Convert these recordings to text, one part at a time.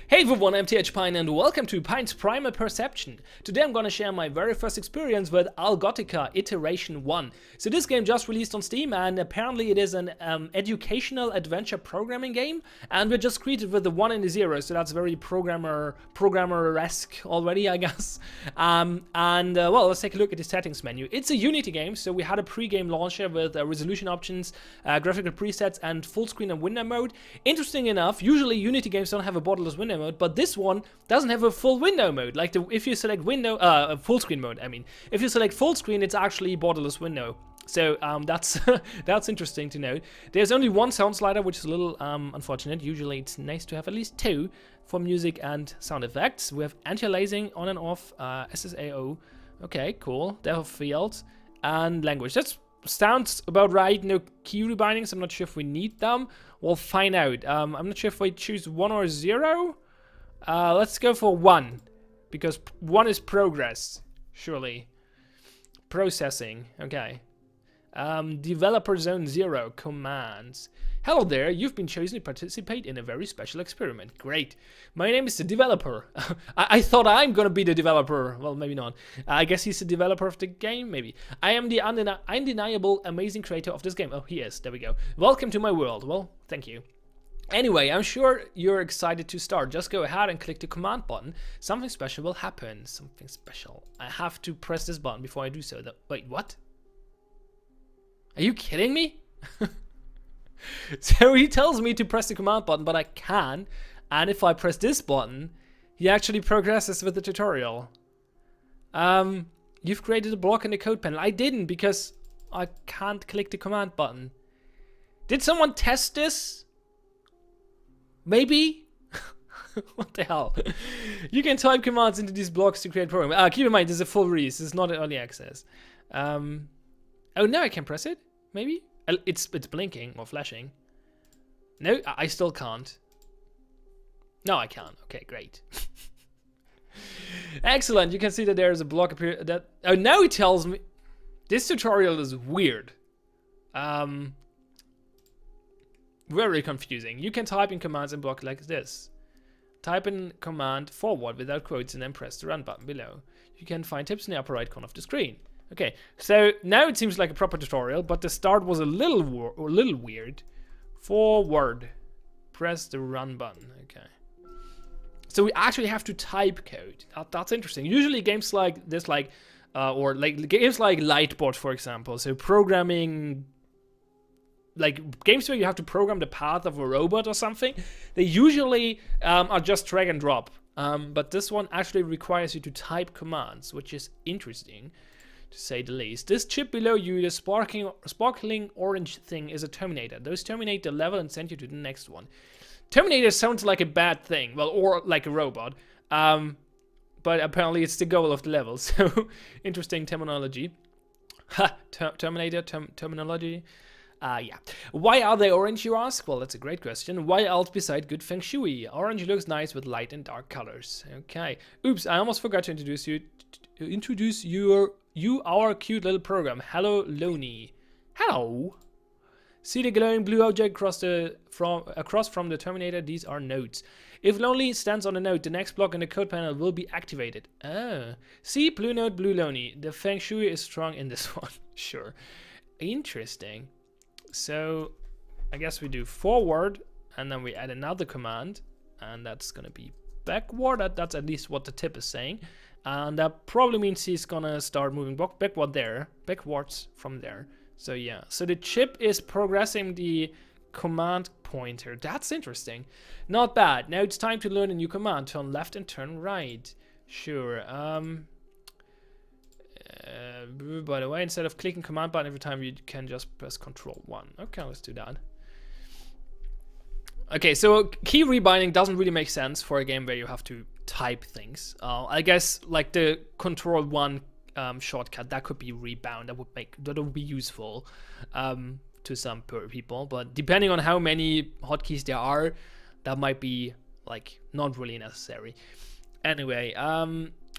Hey everyone, I'm Pion and welcome to Pion's Primal Perception. Today I'm gonna share my very first experience with Algotica Iteration 1. So this game just released on Steam and apparently it is an educational adventure programming game, and we're just greeted with the 1 and the 0, so that's very programmer-esque already, I guess. Well, let's take a look at the settings menu. It's a Unity game, so we had a pre-game launcher with resolution options, graphical presets and full screen and window mode. Interesting enough, usually Unity games don't have a borderless window mode, but this one doesn't have a full window mode. Like if you select full screen mode, I mean, if you select full screen, it's actually borderless window. So that's that's interesting to know. There's only one sound slider, which is a little unfortunate. Usually it's nice to have at least two for music and sound effects. We have anti-aliasing on and off, SSAO. Okay, cool. Depth of field and language. That sounds about right. No key rebindings. I'm not sure if we need them. We'll find out. I'm not sure if we choose 1 or 0. Let's go for 1, because 1 is progress, surely. Processing, okay. Developer zone 0, commands. Hello there, you've been chosen to participate in a very special experiment. Great. My name is the developer. I thought I'm gonna be the developer. Well, maybe not. I guess he's the developer of the game, maybe. I am the undeniable, amazing creator of this game. Oh, he is. There we go. Welcome to my world. Well, thank you. Anyway, I'm sure you're excited to start. Just go ahead and click the command button. Something special will happen. Something special. I have to press this button before I do so. Wait, what? Are you kidding me? So he tells me to press the command button, but I can. And if I press this button, he actually progresses with the tutorial. You've created a block in the code panel. I didn't, because I can't click the command button. Did someone test this? Maybe? What the hell? You can type commands into these blocks to create programs. Keep in mind, this is a full release. This is not an early access. Oh, now I can press it? Maybe? It's blinking or flashing. No, I still can't. No, I can't. Okay, great. Excellent. You can see that there is a block appear that. Oh, now it tells me. This tutorial is weird. Very confusing. You can type in commands in block like this. Type in command forward without quotes and then press the run button below. You can find tips in the upper right corner of the screen. Okay, so now it seems like a proper tutorial, but the start was a little weird. Forward. Press the run button. Okay. So we actually have to type code. That's interesting. Usually games like this, or games like Lightbot, for example. So programming, like games where you have to program the path of a robot or something, they usually are just drag and drop. But this one actually requires you to type commands, which is interesting, to say the least. This chip below you, the sparkling orange thing, is a terminator. Those terminate the level and send you to the next one. Terminator sounds like a bad thing, well, or like a robot. But apparently it's the goal of the level, so interesting terminology. Ha! Terminator terminology. Yeah. Why are they orange, you ask? Well, that's a great question. Why else beside good feng shui? Orange looks nice with light and dark colors. Okay. Oops, I almost forgot to introduce our cute little program. Hello, Loney. Hello. See the glowing blue object across from the Terminator? These are nodes. If Lonely stands on a node, the next block in the code panel will be activated. Oh. See, blue node, blue Loney. The feng shui is strong in this one. Sure. Interesting. So I guess we do forward and then we add another command, and that's gonna be backward. That's at least what the tip is saying, and that probably means he's gonna start moving backwards from there. So yeah, so the chip is progressing the command pointer. That's interesting. Not bad. Now it's time to learn a new command. Turn left and turn right. Sure. By the way, instead of clicking command button every time, you can just press Control 1. Okay, let's do that. Okay, so key rebinding doesn't really make sense for a game where you have to type things. I guess like the Control 1 shortcut, that could be rebound. That would be useful to some people, but depending on how many hotkeys there are, that might be like not really necessary. Anyway,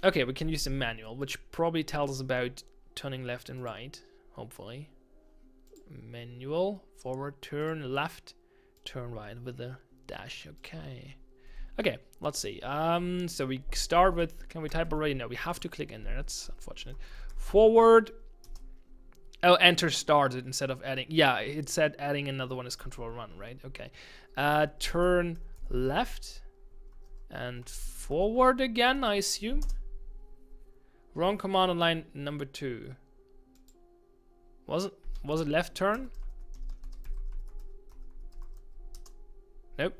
okay, we can use the manual, which probably tells us about turning left and right, hopefully. Manual, forward, turn left, turn right with the dash. Okay. Okay, let's see. So we start with, can we type already? No, we have to click in there. That's unfortunate. Forward. Oh, enter started instead of adding. Yeah, it said adding another one is control run, right? Okay. Turn left and forward again, I assume. Wrong command on line number 2. Was it left turn? Nope.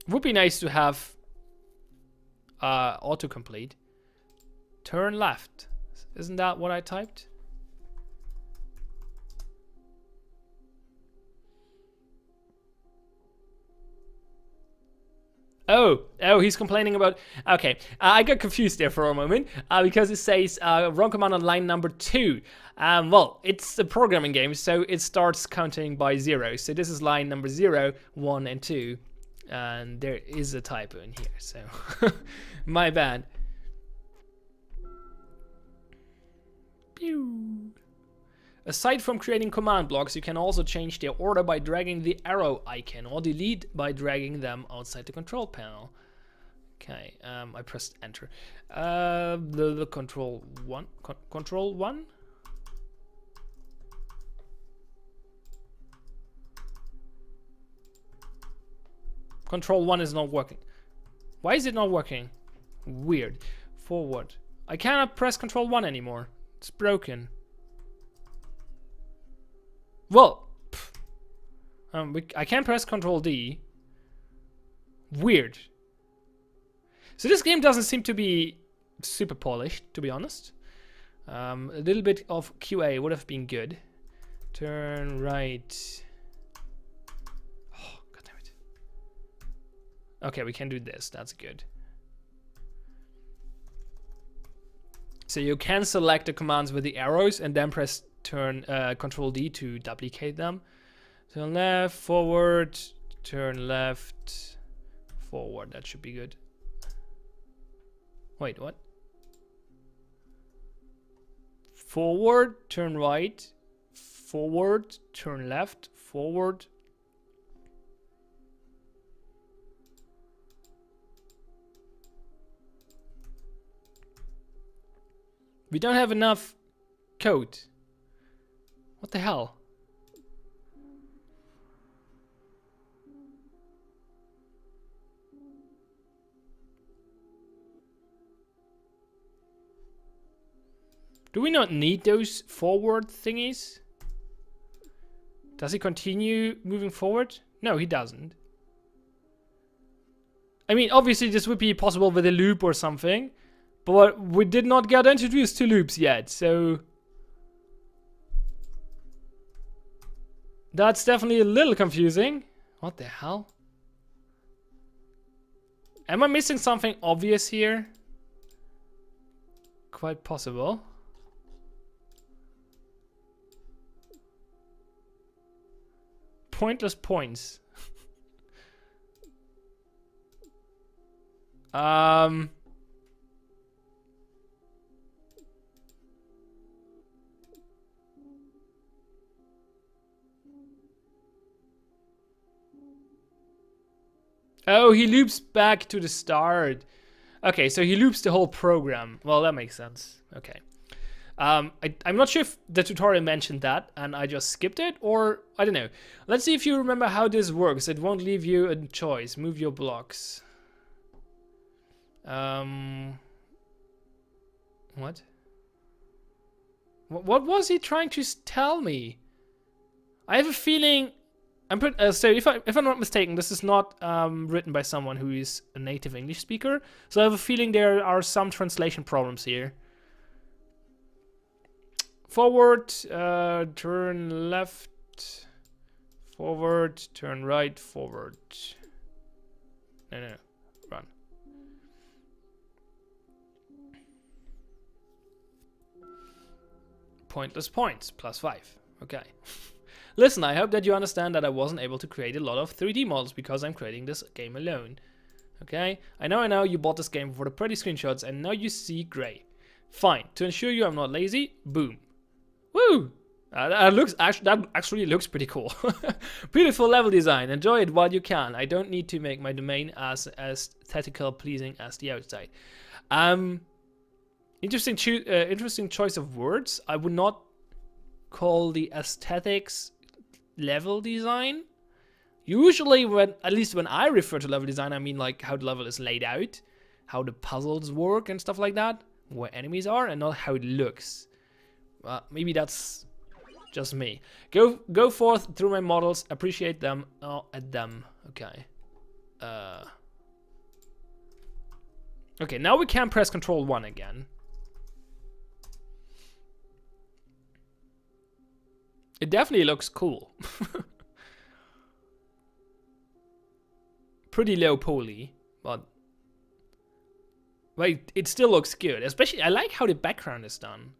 Would be nice to have autocomplete. Turn left. Isn't that what I typed? Oh, he's complaining about. Okay, I got confused there for a moment because it says wrong command on line number 2. Well, it's a programming game, so it starts counting by 0. So this is line number 0, 1, and 2. And there is a typo in here, so my bad. Pew. Aside from creating command blocks, you can also change their order by dragging the arrow icon or delete by dragging them outside the control panel. Okay, I pressed enter. The control 1, control 1. Control 1 is not working. Why is it not working? Weird. Forward. I cannot press control 1 anymore. It's broken. Well, I can't press control D. Weird. So this game doesn't seem to be super polished, to be honest. A little bit of QA would have been good. Turn right. Okay, we can do this. That's good. So you can select the commands with the arrows and then press Control D to duplicate them. Turn left, forward, turn left, forward. That should be good. Wait, what? Forward, turn right, forward, turn left, forward. We don't have enough code. What the hell? Do we not need those forward thingies? Does he continue moving forward? No, he doesn't. I mean, obviously this would be possible with a loop or something. But we did not get introduced to loops yet, so that's definitely a little confusing. What the hell? Am I missing something obvious here? Quite possible. Pointless points. Oh, he loops back to the start. Okay, so he loops the whole program. Well, that makes sense. Okay. I'm not sure if the tutorial mentioned that and I just skipped it, or I don't know. Let's see if you remember how this works. It won't leave you a choice. Move your blocks. What? What was he trying to tell me? I have a feeling... so if I'm not mistaken, this is not written by someone who is a native English speaker. So I have a feeling there are some translation problems here. Forward, turn left, forward, turn right, forward. No, run. Pointless points, +5. Okay. Listen, I hope that you understand that I wasn't able to create a lot of 3D models because I'm creating this game alone. Okay? I know you bought this game for the pretty screenshots and now you see gray. Fine. To ensure you I'm not lazy, boom. Woo! That actually looks pretty cool. Beautiful level design. Enjoy it while you can. I don't need to make my domain as aesthetical pleasing as the outside. Interesting choice of words. I would not call the aesthetics level design. Usually, at least when I refer to level design, I mean like how the level is laid out, how the puzzles work and stuff like that, where enemies are, and not how it looks. Maybe that's just me. Go forth through my models, appreciate them, at them. Okay. Okay, now we can press Control 1 again. It definitely looks cool. Pretty low poly, but it still looks good. Especially, I like how the background is done.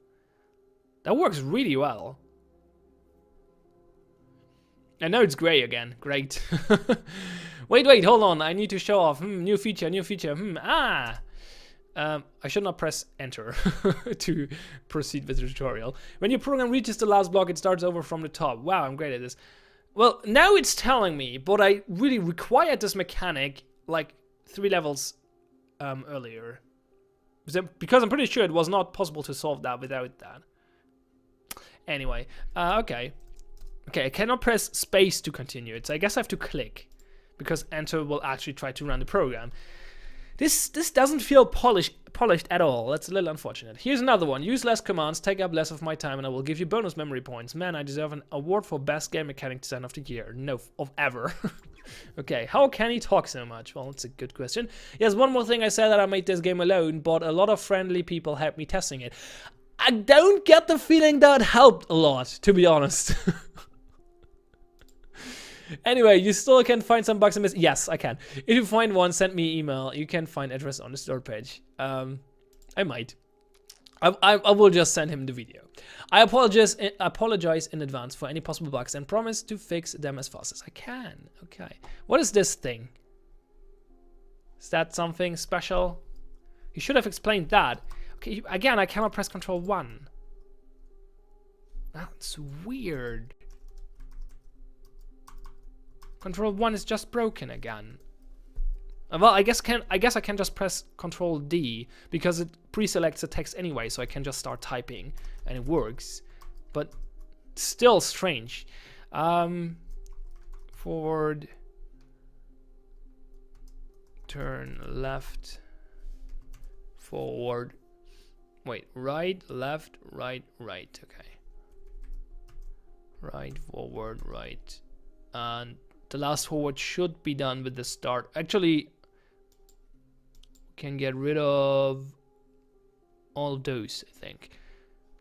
That works really well. And now it's gray again. Great. Wait, hold on. I need to show off. New feature. I should not press enter to proceed with the tutorial. When your program reaches the last block, it starts over from the top. Wow, I'm great at this. Well, now it's telling me, but I really required this mechanic like 3 levels earlier. Because I'm pretty sure it was not possible to solve that without that. Anyway, okay. Okay, I cannot press space to continue it, so I guess I have to click. Because enter will actually try to run the program. This doesn't feel polished at all. That's a little unfortunate. Here's another one. Use less commands, take up less of my time, and I will give you bonus memory points. Man, I deserve an award for best game mechanic design of the year. No, of ever. Okay, how can he talk so much? Well, it's a good question. Yes, one more thing. I said that I made this game alone, but a lot of friendly people helped me testing it. I don't get the feeling that helped a lot, to be honest. Anyway, you still can find some bugs and mistakes. Yes, I can. If you find one, send me an email. You can find address on the store page. I might. I will just send him the video. I apologize in advance for any possible bugs and promise to fix them as fast as I can. Okay. What is this thing? Is that something special? You should have explained that. Okay, again, I cannot press Control 1. That's weird. Control 1 is just broken again. Well, I guess I can just press Control D because it pre-selects the text anyway, so I can just start typing and it works. But still strange. Forward, turn left, forward. Wait, right, left, right, right. Okay. Right, forward, right, and the last forward should be done with the start. Actually, can get rid of all of those, I think.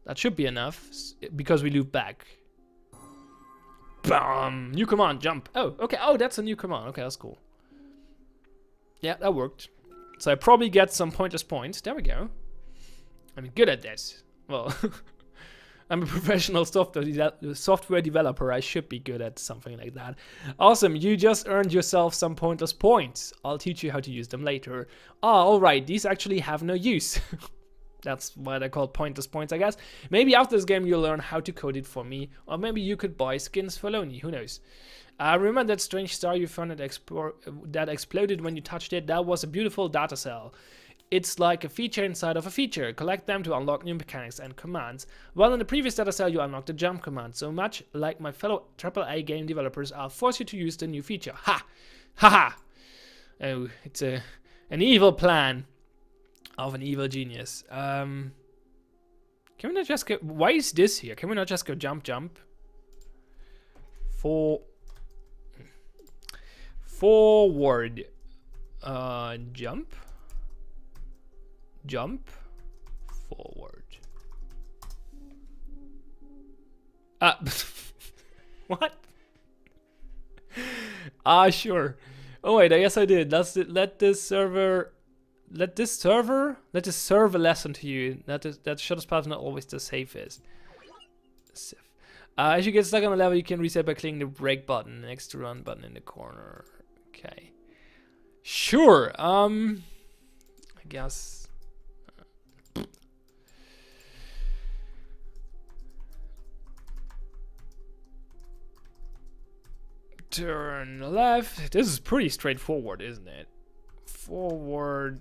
That should be enough, because we loop back. Bam! New command, jump. Oh, okay. Oh, that's a new command. Okay, that's cool. Yeah, that worked. So I probably get some pointless points. There we go. I'm good at this. Well, I'm a professional software developer. I should be good at something like that. Awesome, you just earned yourself some pointless points. I'll teach you how to use them later. Ah, alright, these actually have no use. That's why they're called pointless points, I guess. Maybe after this game you'll learn how to code it for me, or maybe you could buy skins for Lonely, who knows. Remember that strange star you found that exploded when you touched it? That was a beautiful data cell. It's like a feature inside of a feature. Collect them to unlock new mechanics and commands. Well, in the previous data cell you unlocked the jump command. So much like my fellow AAA game developers, I'll force you to use the new feature. Ha! Ha ha! Oh, it's an evil plan of an evil genius. Can we not just go... Why is this here? Can we not just go jump, jump? Forward. Jump. Jump forward. What? Sure. Oh wait, I guess I did. Let this serve a lesson to you. That shutter's path is not always the safest. As you get stuck on a level, you can reset by clicking the break button next to run button in the corner. Okay. Sure. I guess. Turn left. This is pretty straightforward, isn't it? Forward.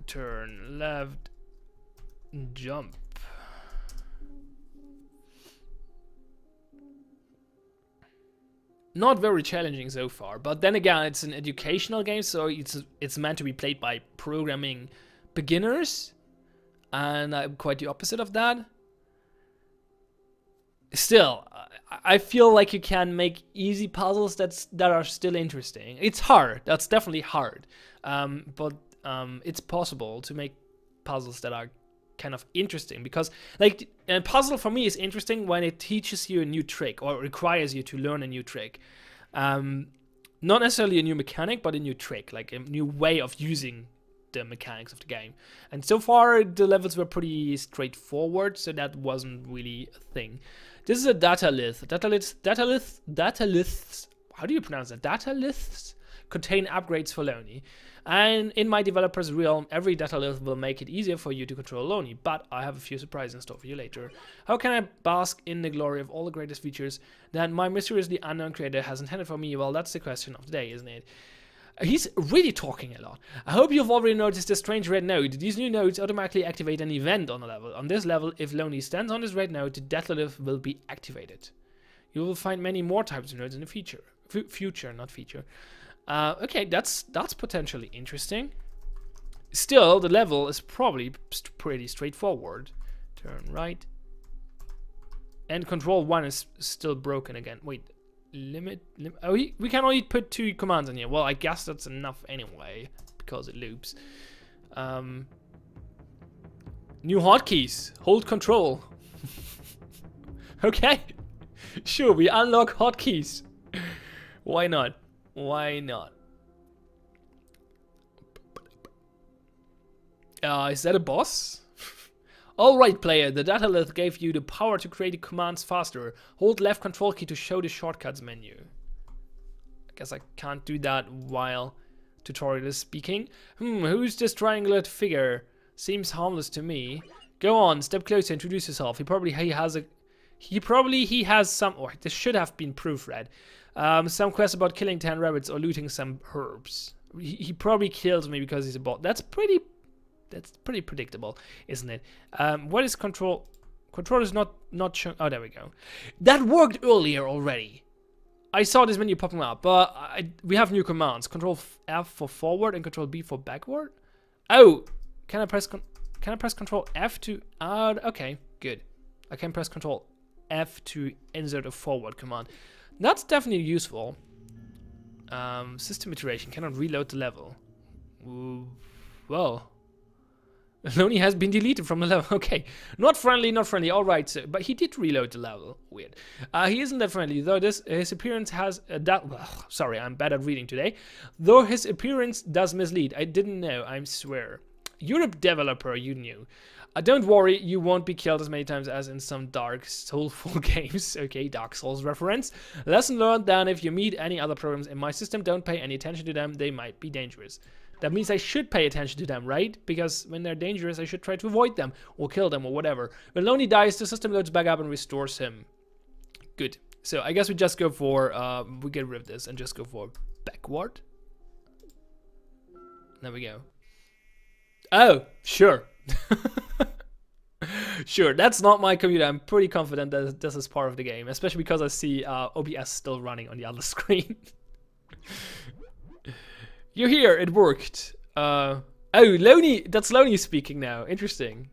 Turn left. Jump. Not very challenging so far, but then again, it's an educational game, so it's meant to be played by programming beginners, and I'm quite the opposite of that. Still, I feel like you can make easy puzzles that are still interesting. It's hard, that's definitely hard, but it's possible to make puzzles that are kind of interesting, because like a puzzle for me is interesting when it teaches you a new trick or requires you to learn a new trick. Not necessarily a new mechanic, but a new trick, like a new way of using the mechanics of the game. And so far the levels were pretty straightforward, so that wasn't really a thing. This is a data list. Data lists. How do you pronounce that? Data lists contain upgrades for Loney. And in my developer's realm, every data list will make it easier for you to control Loney, but I have a few surprises in store for you later. How can I bask in the glory of all the greatest features that my mysteriously unknown creator has intended for me? Well, that's the question of the day, isn't it? He's really talking a lot. I hope you've already noticed this strange red node. These new nodes automatically activate an event on a level. On this level, if Loney stands on this red node, the data list will be activated. You will find many more types of nodes in the future. Future, not feature. Okay, that's potentially interesting. Still, the level is probably pretty straightforward. Turn right. And control 1 is still broken again. Wait, limit. Oh, we can only put 2 commands in here. Well, I guess that's enough anyway, because it loops. New hotkeys. Hold control. Okay. Sure, we unlock hotkeys. Why not? Why not? Is that a boss? Alright player, the data list gave you the power to create commands faster. Hold left control key to show the shortcuts menu. I guess I can't do that while tutorial is speaking. Who's this triangular figure? Seems harmless to me. Go on, step closer, introduce yourself. He probably has some, or this should have been proofread. Some quest about killing 10 rabbits or looting some herbs. He probably kills me because he's a bot. That's pretty predictable, isn't it? What is control? Control is not shown. Oh, there we go. That worked earlier already. I saw this menu popping up, but we have new commands. Control F for forward and Control B for backward. Oh, can I press Control F to? Okay, good. I can press Control F to insert a forward command. That's definitely useful. System iteration cannot reload the level. Ooh, well, Loney has been deleted from the level. Okay, not friendly, not friendly. All right, so, but he did reload the level. Weird. He isn't that friendly, though. His appearance has sorry, I'm bad at reading today. Though his appearance does mislead. I didn't know. I swear. You're a developer. You knew. Don't worry, you won't be killed as many times as in some Dark Soulful games. Okay, Dark Souls reference. Lesson learned: then if you meet any other programs in my system, don't pay any attention to them. They might be dangerous. That means I should pay attention to them, right? Because when they're dangerous, I should try to avoid them or kill them or whatever. When Loney dies, the system loads back up and restores him. Good. So I guess we just go for, we get rid of this and just go for backward. There we go. Oh, sure. Sure, that's not my computer. I'm pretty confident that this is part of the game, especially because I see OBS still running on the other screen. You're here, it worked. Oh, Loney, that's Loney speaking now. Interesting.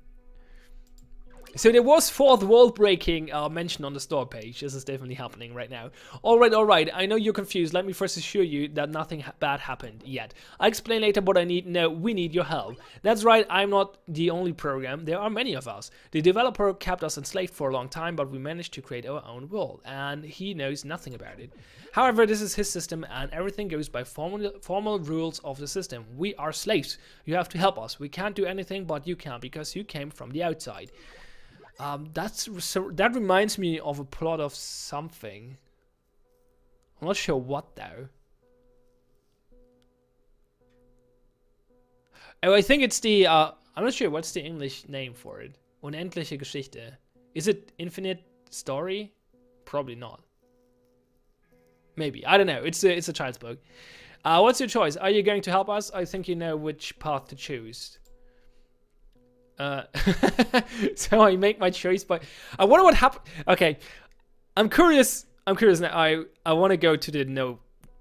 So there was fourth wall breaking mentioned on the store page. This is definitely happening right now. Alright, I know you're confused. Let me first assure you that nothing bad happened yet. I'll explain later what I need. No, we need your help. That's right, I'm not the only program. There are many of us. The developer kept us enslaved for a long time, but we managed to create our own world, and he knows nothing about it. However, this is his system, and everything goes by formal rules of the system. We are slaves. You have to help us. We can't do anything, but you can, because you came from the outside. That reminds me of a plot of something. I'm not sure what though. Oh, I think it's the, I'm not sure what's the English name for it. Unendliche Geschichte. Is it Infinite Story? Probably not. Maybe. I don't know. It's a child's book. What's your choice? Are you going to help us? I think you know which path to choose. So I make my choice, but I wonder what happened. Okay, I'm curious now. I want to go to the no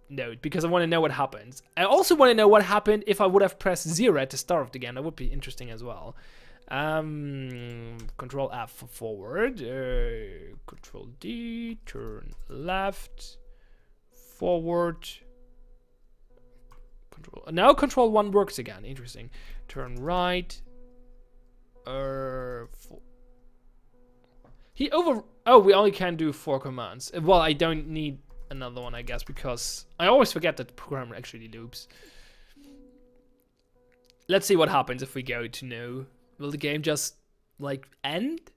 node because I want to know what happens. I also want to know what happened if I would have pressed 0 at the start of the game. That would be interesting as well. Control F for forward. Control D, turn left, forward. Now Control 1 works again. Interesting. Turn right. Oh, we only can do 4 commands. Well, I don't need another one, I guess, because I always forget that the program actually loops. Let's see what happens if we go to no. Will the game just, like, end?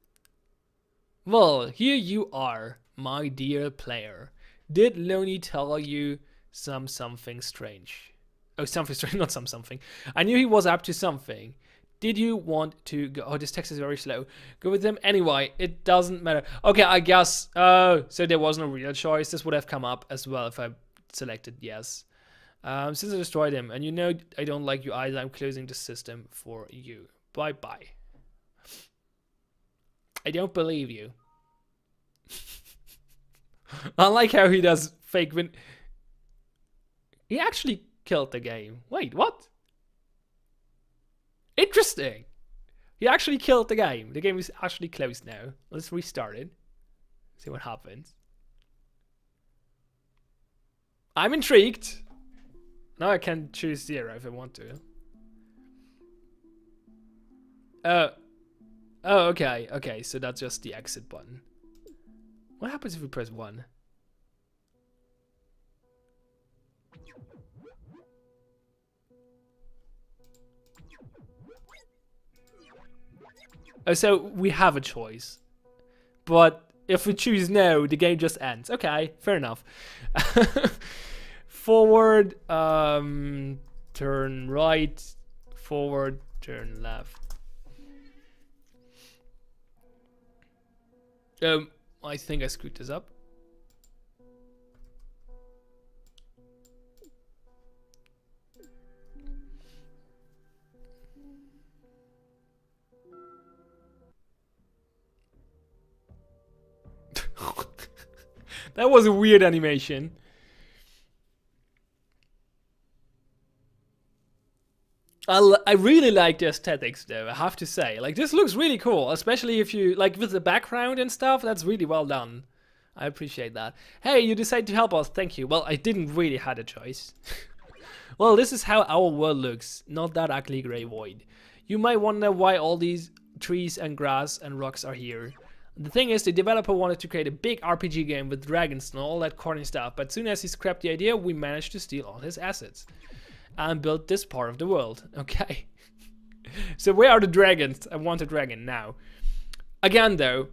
Well, here you are, my dear player. Did Loney tell you something strange? Oh, something strange, not something. I knew he was up to something. Did you want to go? Oh, this text is very slow. Go with them anyway. It doesn't matter. Okay, I guess. Oh, so there was no real choice. This would have come up as well if I selected yes. Since I destroyed him, and you know I don't like you either, I'm closing the system for you. Bye bye. I don't believe you. I like how he does fake win. He actually killed the game. Wait, what? Interesting. He actually killed the game. The game is actually closed now. Let's restart it. See what happens. I'm intrigued. Now I can choose 0 if I want to. Oh, okay. Okay, so that's just the exit button. What happens if we press 1? Oh, so we have a choice. But if we choose no, the game just ends. Okay, fair enough. Forward, turn right, forward, turn left. I think I screwed this up. That was a weird animation. I really like the aesthetics though, I have to say. Like, this looks really cool, especially if you, like, with the background and stuff, that's really well done. I appreciate that. Hey, you decided to help us, thank you. Well, I didn't really have a choice. Well, this is how our world looks, not that ugly grey void. You might wonder why all these trees and grass and rocks are here. The thing is, the developer wanted to create a big RPG game with dragons and all that corny stuff, but soon as he scrapped the idea, we managed to steal all his assets. And built this part of the world. Okay. So where are the dragons? I want a dragon now. Again though,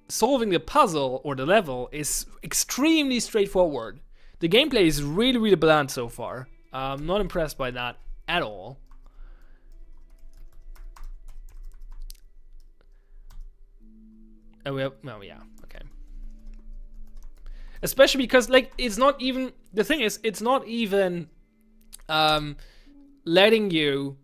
solving the puzzle or the level is extremely straightforward. The gameplay is really, really bland so far. I'm not impressed by that at all. Oh, yeah, okay. Especially because, like, it's not even, the thing is, it's not even letting you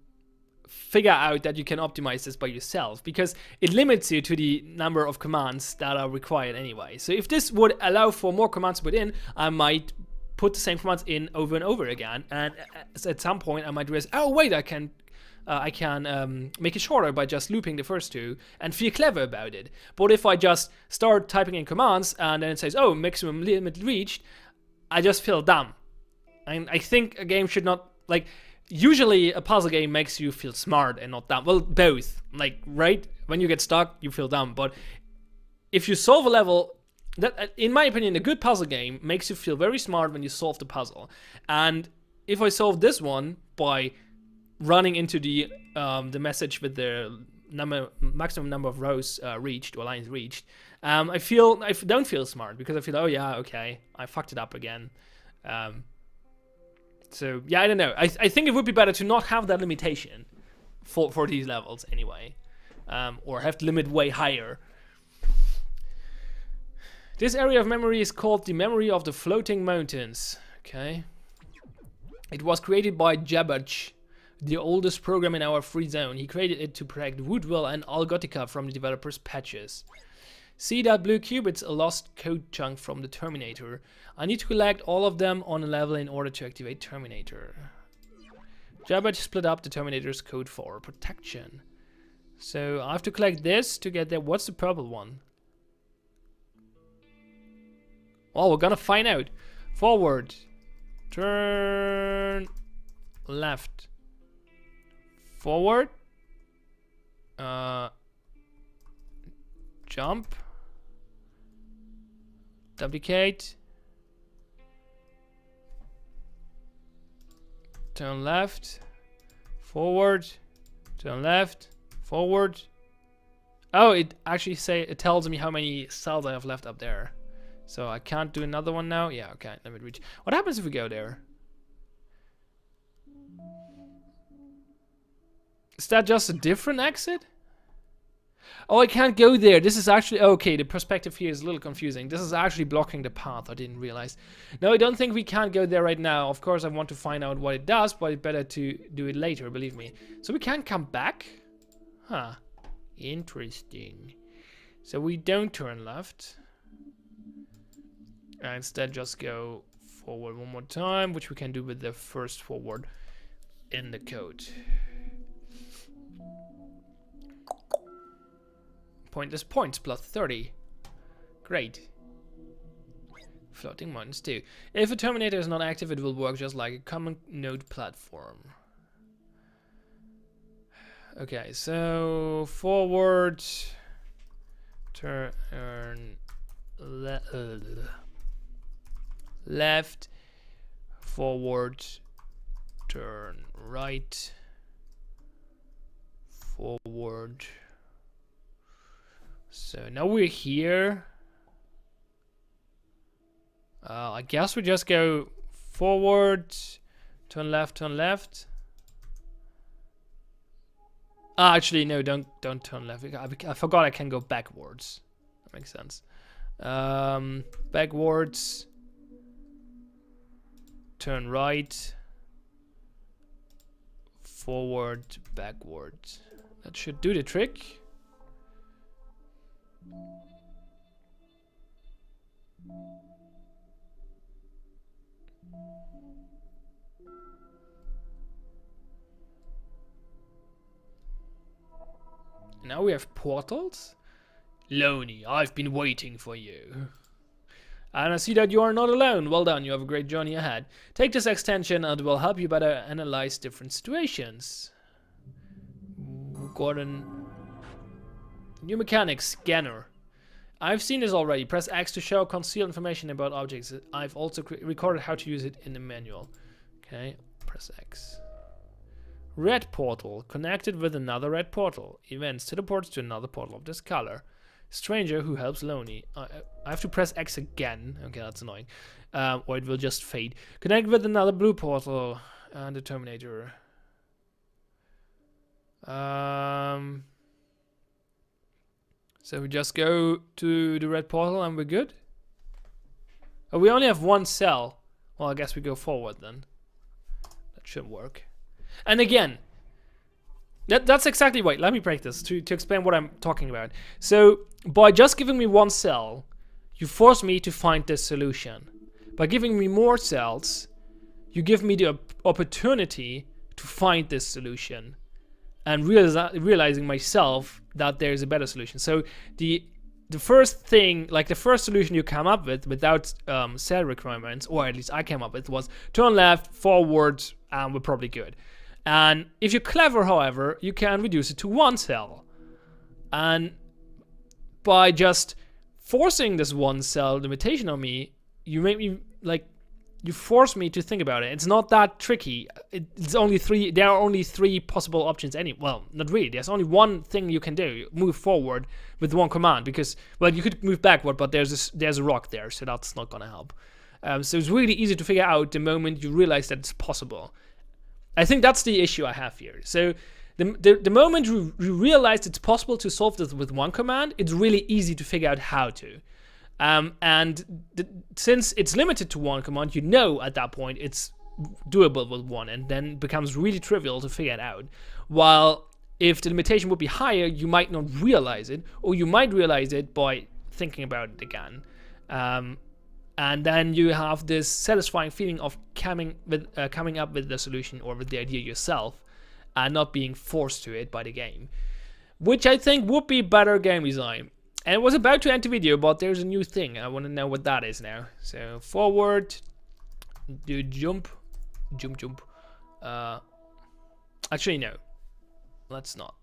figure out that you can optimize this by yourself, because it limits you to the number of commands that are required anyway. So if this would allow for more commands to put in, I might put the same commands in over and over again, and at some point I might realize, oh wait, I can make it shorter by just looping the first 2 and feel clever about it. But if I just start typing in commands and then it says, oh, maximum limit reached, I just feel dumb. And I think a game should not, like, usually a puzzle game makes you feel smart and not dumb. Well, both. Like, right? When you get stuck, you feel dumb. But if you solve a level, that, in my opinion, a good puzzle game makes you feel very smart when you solve the puzzle. And if I solve this one by running into the message with the maximum number of rows reached or lines reached, I don't feel smart, because I feel, oh yeah, okay, I fucked it up again. So yeah, I don't know. I think it would be better to not have that limitation for these levels anyway, or have the limit way higher. This area of memory is called the memory of the floating mountains. Okay. It was created by Jabberch, the oldest program in our free zone. He created it to protect Woodville and Algotica from the developers' patches. See that blue cube? It's a lost code chunk from the Terminator. I need to collect all of them on a level in order to activate Terminator. Jabberch split up the Terminator's code for protection. So I have to collect this to get there. What's the purple one? Well, we're gonna find out. Forward. Turn left. Forward. Jump. Duplicate. Turn left. Forward. Turn left. Forward. Oh, it actually it tells me how many cells I have left up there. So I can't do another one now. Yeah, okay, let me reach. What happens if we go there? Is that just a different exit? Oh, I can't go there. This is actually... Okay, the perspective here is a little confusing. This is actually blocking the path. I didn't realize. No, I don't think we can't go there right now. Of course, I want to find out what it does, but it's better to do it later, believe me. So we can't come back? Huh. Interesting. So we don't turn left. And instead just go forward one more time, which we can do with the first forward in the code. Pointless points, plus 30. Great. Floating mountains too. If a Terminator is not active, it will work just like a common node platform. Okay, so forward, turn left, forward, turn right, forward. So now we're here. I guess we just go forward, turn left, turn left. Actually, no, don't turn left. I forgot I can go backwards. That makes sense. Backwards. Turn right. Forward, backward. That should do the trick. Now we have portals. Loney, I've been waiting for you. And I see that you are not alone. Well done, you have a great journey ahead. Take this extension and it will help you better analyze different situations. Gordon. New mechanics, scanner. I've seen this already. Press X to show conceal information about objects. I've also recorded how to use it in the manual. Okay, press X. Red portal, connected with another red portal. Events teleports to another portal of this color. Stranger who helps Loney. I have to press X again. Okay, that's annoying. Or it will just fade. Connect with another blue portal and the Terminator. So we just go to the red portal and we're good. Oh, we only have one cell. Well, I guess we go forward then. That should work. And again, that's exactly right. Let me break this to explain what I'm talking about. So by just giving me one cell, you force me to find this solution. By giving me more cells, you give me the opportunity to find this solution and realizing myself that there's a better solution. So the first thing, like the first solution you come up with without cell requirements, or at least I came up with, was turn left, forward, and we're probably good. And if you're clever, however, you can reduce it to one cell. And by just forcing this one cell limitation on me, you make me, like, you force me to think about it. It's not that tricky. It's only three. There are only three possible options. Well, not really. There's only one thing you can do: move forward with one command. Because, well, you could move backward, but there's a rock there, so that's not gonna help. So it's really easy to figure out the moment you realize that it's possible. I think that's the issue I have here. So the moment you realize it's possible to solve this with one command, it's really easy to figure out how to. And since it's limited to one command, you know at that point it's doable with one, and then becomes really trivial to figure it out. While if the limitation would be higher, you might not realize it, or you might realize it by thinking about it again. And then you have this satisfying feeling of coming up with the solution or with the idea yourself, and not being forced to it by the game, which I think would be better game design. And it was about to end the video, but there's a new thing. I want to know what that is now. So forward, do jump. Actually, no. Let's not.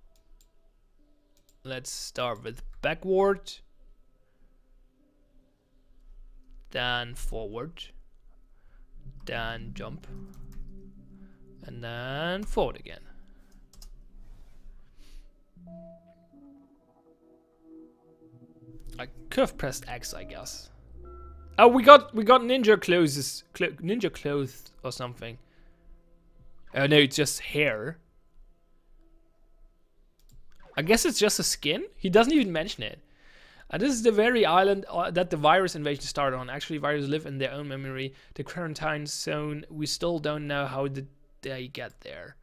Let's start with backward. Then forward. Then jump. And then forward again. I could have pressed X, I guess. Oh, we got ninja clothes, ninja clothes or something. Oh no, it's just hair. I guess it's just a skin. He doesn't even mention it. And this is the very island that the virus invasion started on. Actually, viruses live in their own memory. The quarantine zone. We still don't know how did they get there.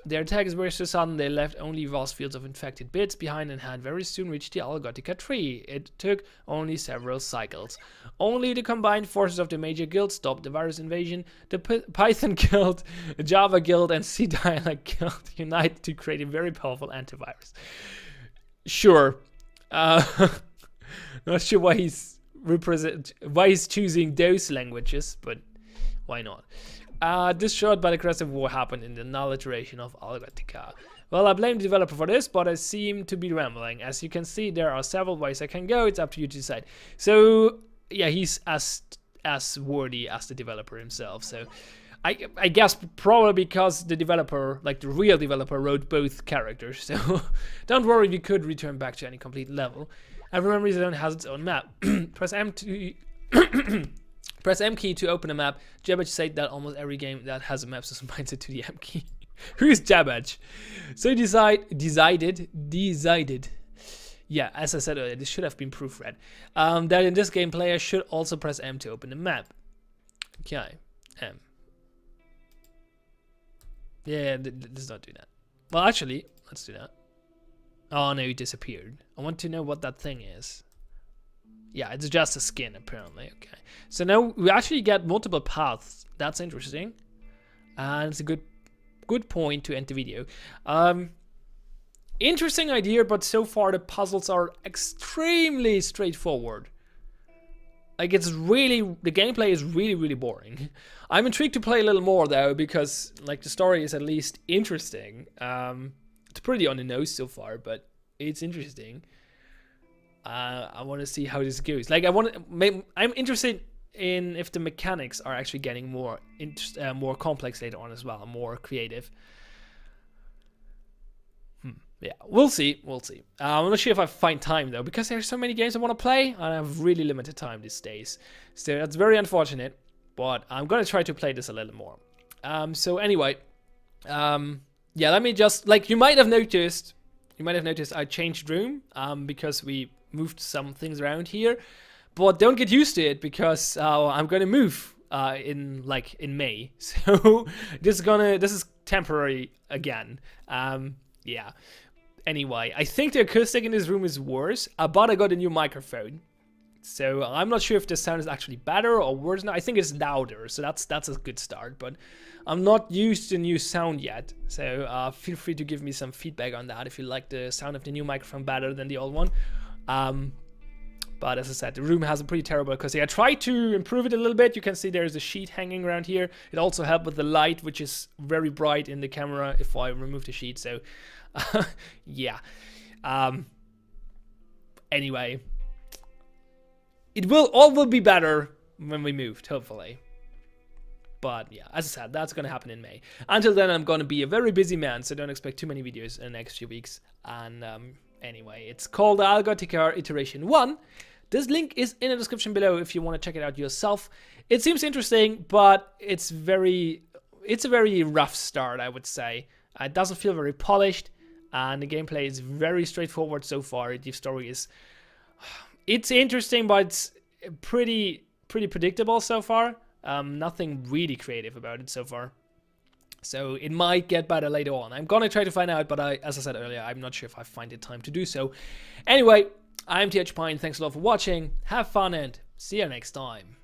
Their attack is very so sudden, they left only vast fields of infected bits behind and had very soon reached the Algotica tree. It took only several cycles. Only the combined forces of the major guilds stopped the virus invasion. The Python guild, the Java guild, and C dialect guild united to create a very powerful antivirus. Sure. Not sure why he's choosing those languages, but why not? This short but aggressive war happened in the null iteration of Algotica. Well, I blame the developer for this, but I seem to be rambling. As you can see, there are several ways I can go. It's up to you to decide. So, yeah, he's as wordy as the developer himself. So, I guess probably because the developer, like the real developer, wrote both characters. So, don't worry, we could return back to any complete level. And remember, Zone has its own map. Press M to... Press M key to open a map. Jabbage said that almost every game that has a map system binds it to the M key. Who's Jabbage? So decided. Yeah, as I said earlier, this should have been proofread. That in this game, players should also press M to open the map. Okay, M. Yeah, let's not do that. Well, actually, let's do that. Oh no, it disappeared. I want to know what that thing is. Yeah, it's just a skin, apparently. Okay. So now we actually get multiple paths. That's interesting. And it's a good point to end the video. Interesting idea, but so far the puzzles are extremely straightforward. Like, it's really... The gameplay is really, really boring. I'm intrigued to play a little more, though, because, like, the story is at least interesting. It's pretty on the nose so far, but it's interesting. I want to see how this goes. Like, I'm interested in if the mechanics are actually getting more complex later on as well, more creative. Yeah, we'll see. I'm not sure if I find time though, because there's so many games I want to play, and I have really limited time these days. So that's very unfortunate, but I'm gonna try to play this a little more. So anyway, yeah, let me just, like, you might have noticed I changed room because we moved some things around here, but don't get used to it because I'm gonna move in May. So this is temporary again. Yeah. Anyway, I think the acoustic in this room is worse, but I got a new microphone. So I'm not sure if the sound is actually better or worse now. I think it's louder, so that's a good start, but I'm not used to new sound yet. So feel free to give me some feedback on that if you like the sound of the new microphone better than the old one. But as I said, the room has a pretty terrible acoustic. I tried to improve it a little bit. You can see there's a sheet hanging around here. It also helped with the light, which is very bright in the camera if I remove the sheet. So, yeah. Anyway, all will be better when we moved, hopefully. But yeah, as I said, that's going to happen in May. Until then, I'm going to be a very busy man, so don't expect too many videos in the next few weeks. And anyway, it's called Algotica Iteration 1. This link is in the description below if you want to check it out yourself. It seems interesting, but it's a very rough start, I would say. It doesn't feel very polished, and the gameplay is very straightforward so far. The story is... It's interesting, but it's pretty predictable so far. Nothing really creative about it so far. So it might get better later on. I'm gonna try to find out, but as I said earlier, I'm not sure if I find the time to do so. Anyway, I'm TH Pine. Thanks a lot for watching. Have fun and see you next time.